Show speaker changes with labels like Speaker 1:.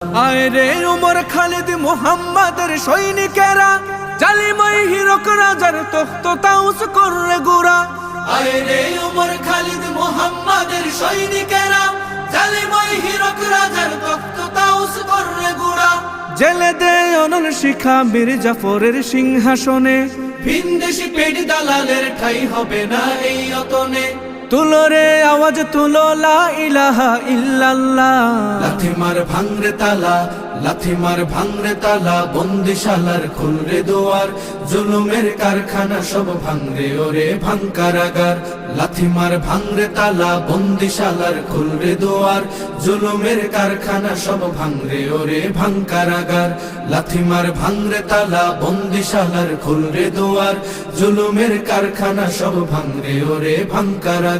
Speaker 1: আয় রে উমর খালিদ মুহাম্মাদের সৈনিকেরা, জালিমাই হিরক রাজার তখ্ত তাউস করে গুড়া। আয় রে উমর খালিদ মুহাম্মাদের সৈনিকেরা, জালিমাই হিরক রাজার তখ্ত তাউস করে গুড়া। জেলে দে অনল শিখা বীর জাফরের সিংহাসনে, ভিনদেশি পেট দালালের ঠাই হবে না এই অতনে। তুলো রে আওয়াজ তুলো লা ইলাহা ইল্লাল্লাহ। লাথি মার ভাঙরে তালা, লাথি মার ভাঙরে তালা, বন্দিশালার খুলরে দুয়ার, জুলুমের কারখানা সব ভাঙরে ওরে ভাঙ কারাগার। লাথি মার ভাঙরে তালা, বন্দিশালার খুলরে দুয়ার, জুলুমের কারখানা সব ভাঙরে ওরে ভাঙ কারাগার। লাথি মার ভাঙরে তালা, বন্দিশালার খুলরে দুয়ার, জুলুমের কারখানা সব ভাঙরে ওরে ভাঙ কারাগার।